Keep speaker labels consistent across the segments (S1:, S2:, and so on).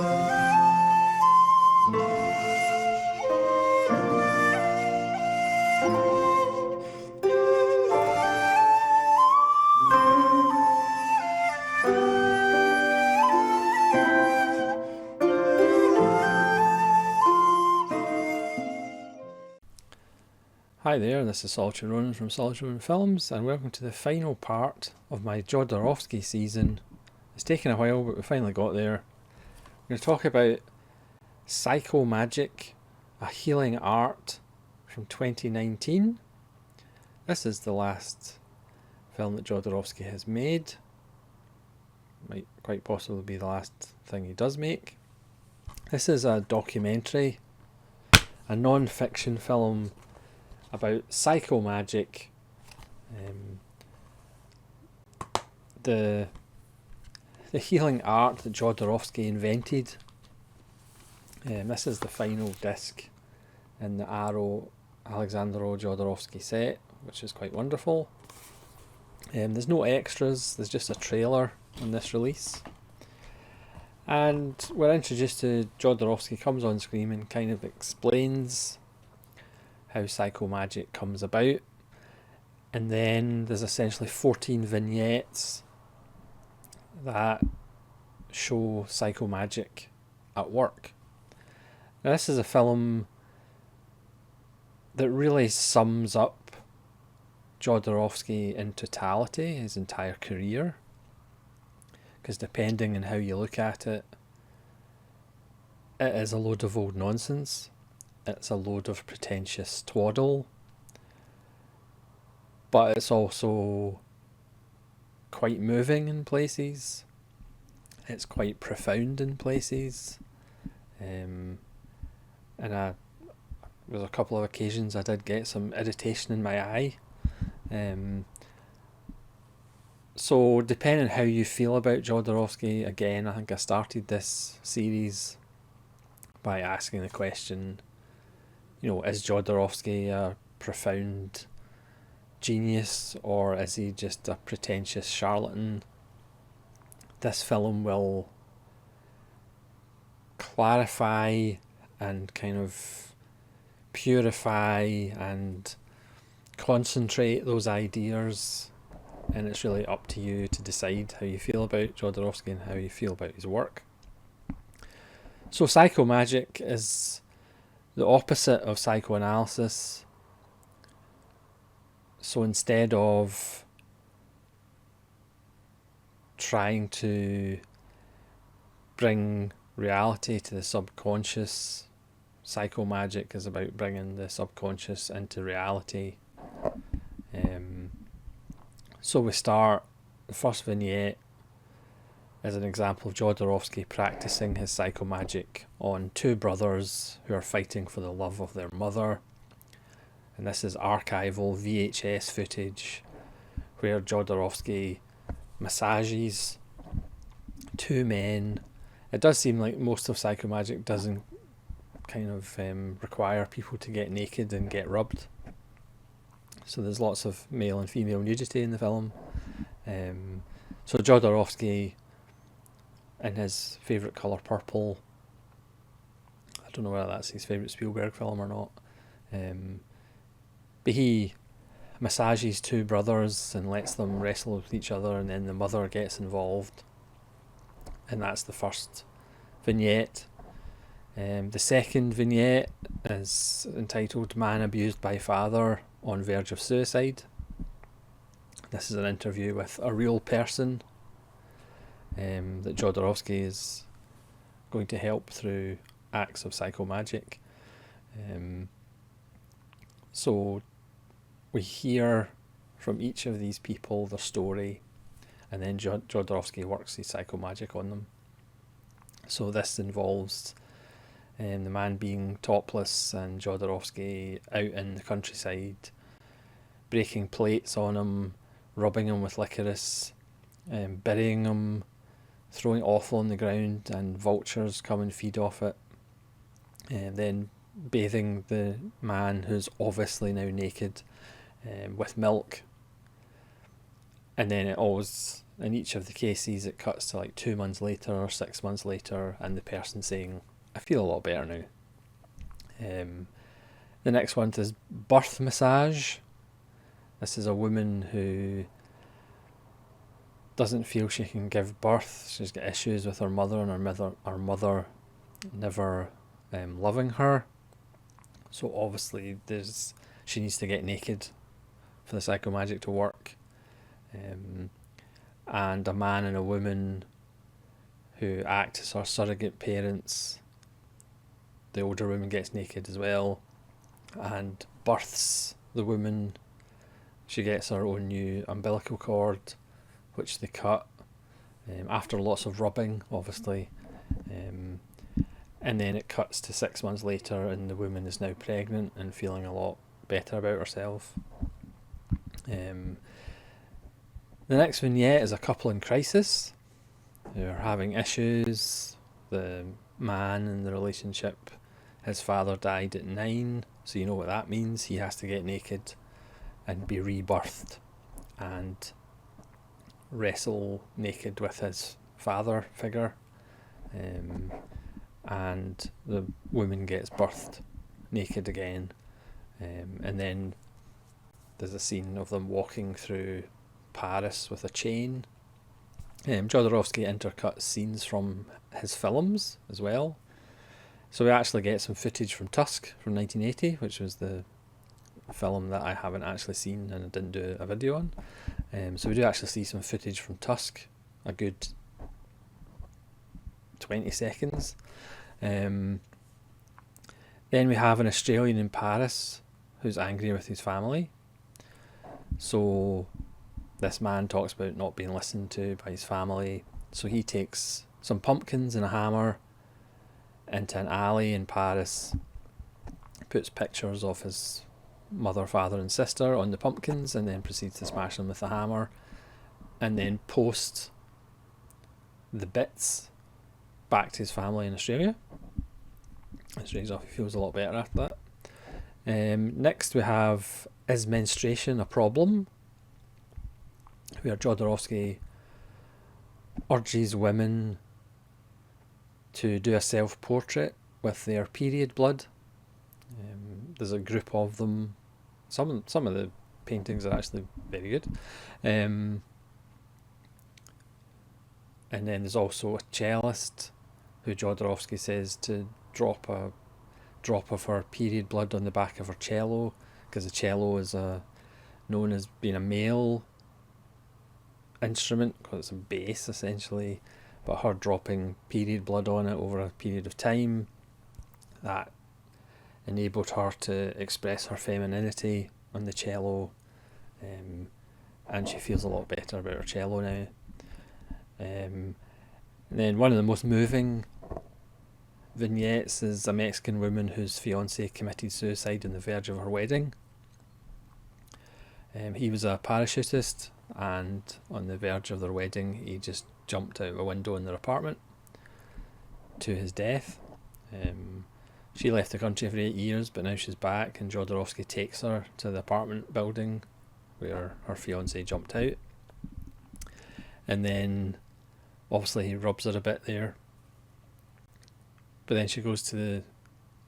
S1: Hi there, this is Solitary Ronan from Solitary Ronan Films, and welcome to the final part of my Jodorowsky season. It's taken a while, but we finally got there. We're going to talk about Psychomagic, a healing art from 2019. This is the last film that Jodorowsky has made. Might quite possibly be the last thing he does make. This is a documentary, a non-fiction film about psychomagic, the healing art that Jodorowsky invented. This is the final disc in the Arrow Alexandro Jodorowsky set, which is quite wonderful. There's no extras, there's just a trailer on this release. And we're introduced to Jodorowsky comes on screen and kind of explains how psychomagic comes about, and then there's essentially 14 vignettes that show psychomagic at work. Now, this is a film that really sums up Jodorowsky in totality, his entire career, because depending on how you look at it, it is a load of old nonsense. It's a load of pretentious twaddle, but it's also quite moving in places. It's quite profound in places, and there was a couple of occasions I did get some irritation in my eye. So depending on how you feel about Jodorowsky, again, I think I started this series by asking the question, is Jodorowsky a profound genius, or is he just a pretentious charlatan? This film will clarify and kind of purify and concentrate those ideas, and it's really up to you to decide how you feel about Jodorowsky and how you feel about his work. So Psychomagic is the opposite of psychoanalysis. So instead of trying to bring reality to the subconscious, psychomagic is about bringing the subconscious into reality. So we start, the first vignette is an example of Jodorowsky practicing his psychomagic on two brothers who are fighting for the love of their mother. And this is archival VHS footage where Jodorowsky massages two men. It does seem like most of psychomagic doesn't kind of require people to get naked and get rubbed. So there's lots of male and female nudity in the film. So Jodorowsky, in his favourite colour purple, I don't know whether that's his favourite Spielberg film or not, but he massages two brothers and lets them wrestle with each other, and then the mother gets involved, and that's the first vignette. The second vignette is entitled Man Abused by Father on Verge of Suicide. This is an interview with a real person that Jodorowsky is going to help through acts of psychomagic. So we hear from each of these people their story, and then Jodorowsky works his psychomagic on them. So this involves the man being topless and Jodorowsky out in the countryside, breaking plates on him, rubbing him with licorice, burying him, throwing offal on the ground, and vultures come and feed off it, and then bathing the man who's obviously now naked with milk. And then it always in each of the cases it cuts to like 2 months later or 6 months later, and the person saying, I feel a lot better now. The next one is birth massage. This is a woman who doesn't feel she can give birth. She's got issues with her mother, and her mother never loving her. So obviously she needs to get naked for the psychomagic to work. And a man and a woman who act as her surrogate parents. The older woman gets naked as well and births the woman. She gets her own new umbilical cord, which they cut after lots of rubbing, obviously. And then it cuts to 6 months later, and the woman is now pregnant and feeling a lot better about herself. The next vignette is a couple in crisis who are having issues. The man in the relationship, his father died at 9, so you know what that means. He has to get naked and be rebirthed and wrestle naked with his father figure. And the woman gets birthed naked again. And then there's a scene of them walking through Paris with a chain. Jodorowsky intercuts scenes from his films as well. So we actually get some footage from Tusk from 1980, which was the film that I haven't actually seen and I didn't do a video on. So we do actually see some footage from Tusk, a good 20 seconds. Then we have an Australian in Paris who's angry with his family. So this man talks about not being listened to by his family. So he takes some pumpkins and a hammer into an alley in Paris, puts pictures of his mother, father and sister on the pumpkins, and then proceeds to smash them with a hammer, and then posts the bits back to his family in Australia. And straight off, he feels a lot better after that. Next we have Is Menstruation a Problem?, where Jodorowsky urges women to do a self-portrait with their period blood. There's a group of them. Some of the paintings are actually very good. And then there's also a cellist who Jodorowsky says to drop a drop of her period blood on the back of her cello, because the cello is known as being a male instrument because it's a bass essentially, but her dropping period blood on it over a period of time, that enabled her to express her femininity on the cello, and she feels a lot better about her cello now. And then one of the most moving vignettes is a Mexican woman whose fiance committed suicide on the verge of her wedding. He was a parachutist, and on the verge of their wedding he just jumped out a window in their apartment to his death. She left the country for 8 years, but now she's back, and Jodorowsky takes her to the apartment building where her fiance jumped out, and then obviously he rubs her a bit there, but then she goes to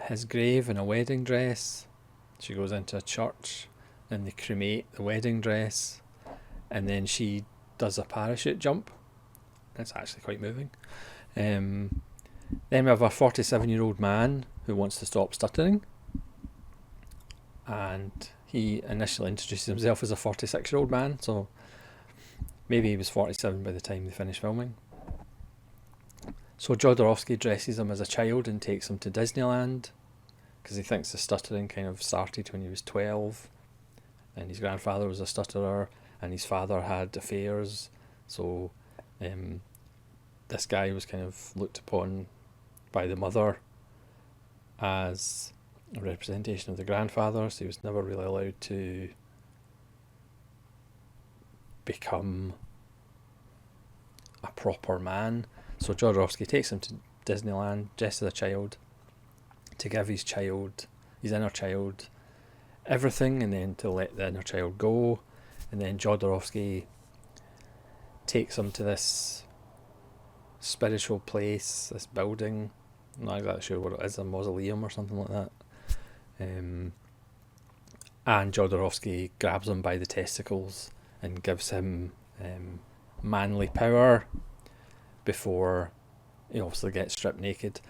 S1: his grave in a wedding dress. She goes into a church and they cremate the wedding dress, and then she does a parachute jump. It's actually quite moving. Then we have a 47-year-old man who wants to stop stuttering, and he initially introduces himself as a 46-year-old man, so maybe he was 47 by the time they finished filming. So Jodorowsky dresses him as a child and takes him to Disneyland, because he thinks the stuttering kind of started when he was 12, and his grandfather was a stutterer, and his father had affairs, so this guy was kind of looked upon by the mother as a representation of the grandfather, so he was never really allowed to become a proper man. So Jodorowsky takes him to Disneyland just as a child to give his inner child, everything, and then to let the inner child go. And then Jodorowsky takes him to this spiritual place, this building. I'm not exactly sure what it is, a mausoleum or something like that. And Jodorowsky grabs him by the testicles and gives him manly power before he obviously gets stripped naked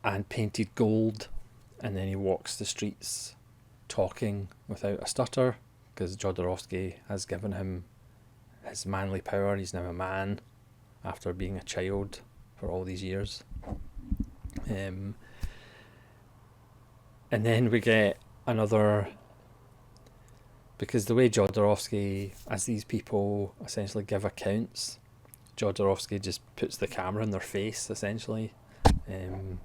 S1: and painted gold, and then he walks the streets talking without a stutter because Jodorowsky has given him his manly power. He's now a man after being a child for all these years. And then we get another, because the way Jodorowsky, as these people essentially give accounts, Jodorowsky just puts the camera in their face essentially, and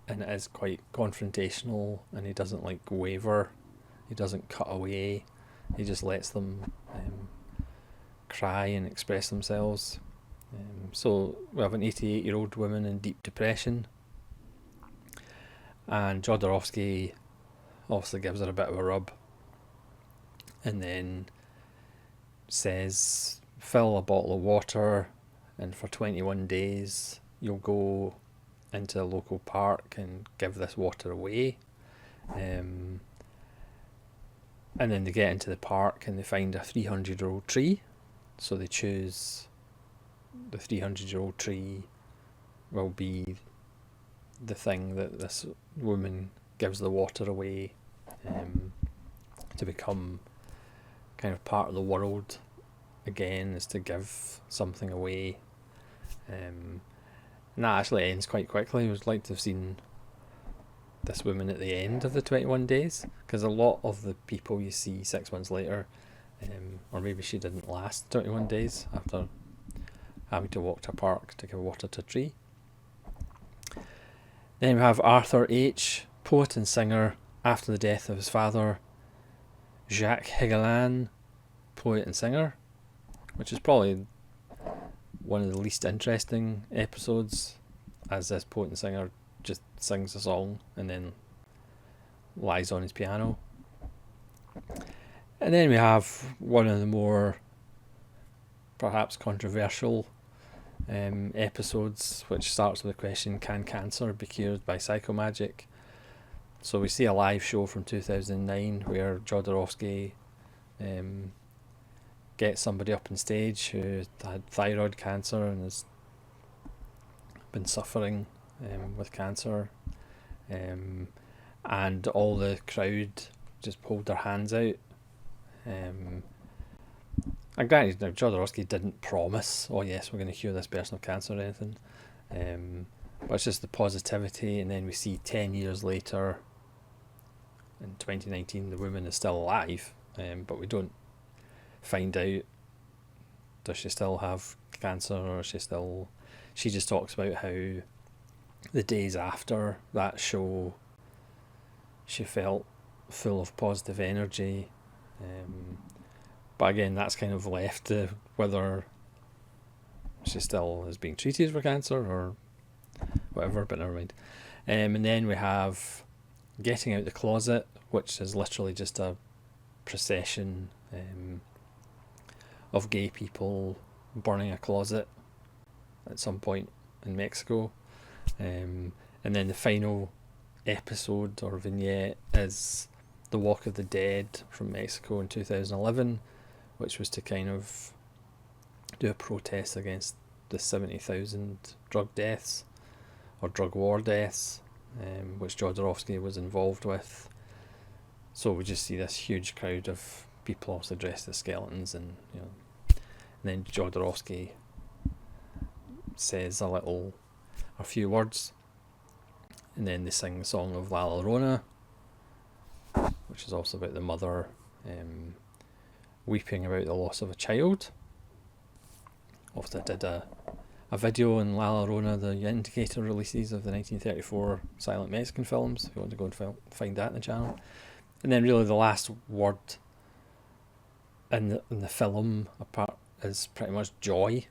S1: it is quite confrontational, and he doesn't like waver, he doesn't cut away, he just lets them cry and express themselves. So we have an 88-year-old woman in deep depression, and Jodorowsky obviously gives her a bit of a rub and then says, fill a bottle of water and for 21 days you'll go into a local park and give this water away. And then they get into the park and they find a 300-year-old tree, so they choose the 300-year-old tree will be the thing that this woman gives the water away, to become kind of part of the world again, is to give something away. And that actually ends quite quickly. I would like to have seen this woman at the end of the 21 days, because a lot of the people you see 6 months later, or maybe she didn't last 21 days after having to walk to a park to give water to a tree. Then we have Arthur H., poet and singer, after the death of his father, Jacques Higelin, poet and singer, which is probably one of the least interesting episodes, as this poet and singer just sings a song and then lies on his piano. And then we have one of the more perhaps controversial episodes, which starts with the question, can cancer be cured by psychomagic? So we see a live show from 2009 where Jodorowsky gets somebody up on stage who had thyroid cancer and has been suffering with cancer, and all the crowd just hold their hands out. And granted, Jodorowsky didn't promise, oh yes, we're going to cure this person of cancer or anything, but it's just the positivity. And then we see 10 years later, in 2019, the woman is still alive, but we don't find out, does she still have cancer, or she just talks about how the days after that show she felt full of positive energy, but again that's kind of left to whether she still is being treated for cancer or whatever, but never mind. And then we have Getting Out the Closet, which is literally just a procession of gay people burning a closet at some point in Mexico. And then the final episode or vignette is The Walk of the Dead from Mexico in 2011, which was to kind of do a protest against the 70,000 drug deaths or drug war deaths, which Jodorowsky was involved with. So we just see this huge crowd of people also dressed as skeletons, and then Jodorowsky says a few words, and then they sing the song of La Llorona, which is also about the mother weeping about the loss of a child. Often did a video in La Llorona, the Indicator releases of the 1934 silent Mexican films, if you want to go and find that in the channel. And then really the last word in the film apart is pretty much joy.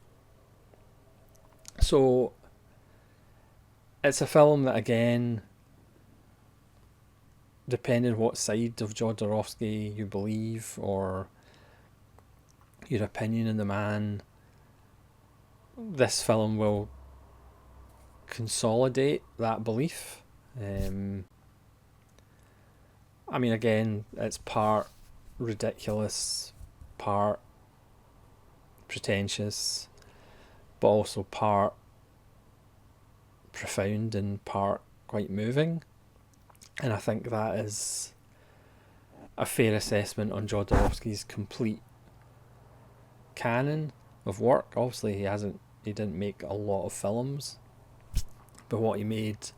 S1: So it's a film that, again, depending on what side of Jodorowsky you believe, or your opinion on the man, this film will consolidate that belief. I mean, again, it's part ridiculous, part pretentious, but also part profound and part quite moving. And I think that is a fair assessment on Jodorowsky's complete canon of work. Obviously, he didn't make a lot of films, but what he made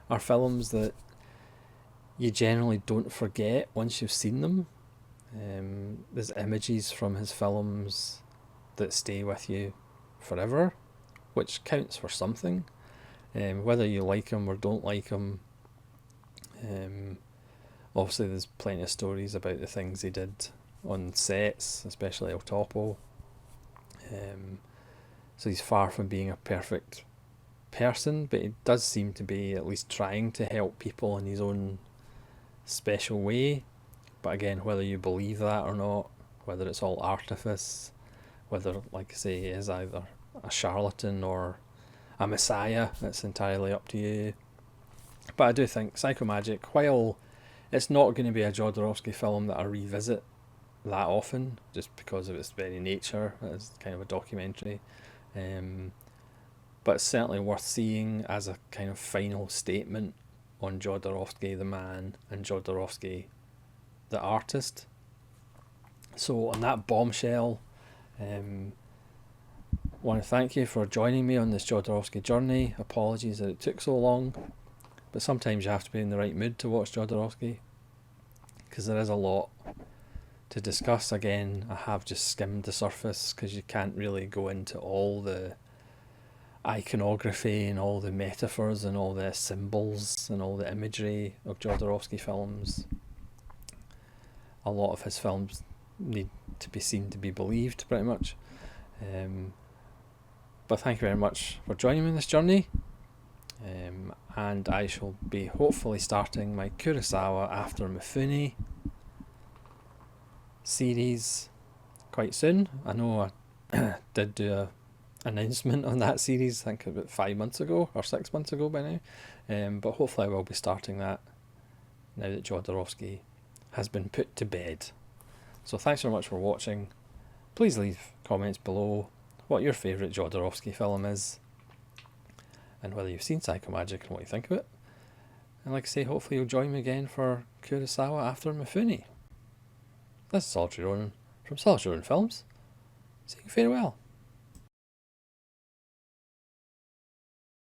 S1: are films that you generally don't forget once you've seen them. There's images from his films that stay with you forever, which counts for something. Whether you like him or don't like him, obviously there's plenty of stories about the things he did on sets, especially El Topo. So he's far from being a perfect person, but he does seem to be at least trying to help people in his own special way. But again, whether you believe that or not, whether it's all artifice, whether, like I say, he is either a charlatan or a messiah, it's entirely up to you. But I do think Psychomagic, while it's not going to be a Jodorowsky film that I revisit that often, just because of its very nature as kind of a documentary, but it's certainly worth seeing as a kind of final statement on Jodorowsky the man and Jodorowsky the artist. So on that bombshell, I want to thank you for joining me on this Jodorowsky journey. Apologies that it took so long, but sometimes you have to be in the right mood to watch Jodorowsky, because there is a lot to discuss. Again, I have just skimmed the surface because you can't really go into all the iconography and all the metaphors and all the symbols and all the imagery of Jodorowsky films. A lot of his films need to be seen to be believed, pretty much. But thank you very much for joining me on this journey. And I shall be hopefully starting my Kurosawa After Mifune series quite soon. I know I did do a announcement on that series, I think about 5 months ago or 6 months ago by now, but hopefully I will be starting that now that Jodorowsky has been put to bed. So thanks very much for watching. Please leave comments below what your favourite Jodorowsky film is, and whether you've seen Psychomagic and what you think of it. And like I say, hopefully you'll join me again for Kurosawa After Mifune. This is Solitary Ronin from Solitary Ronin Films, saying farewell.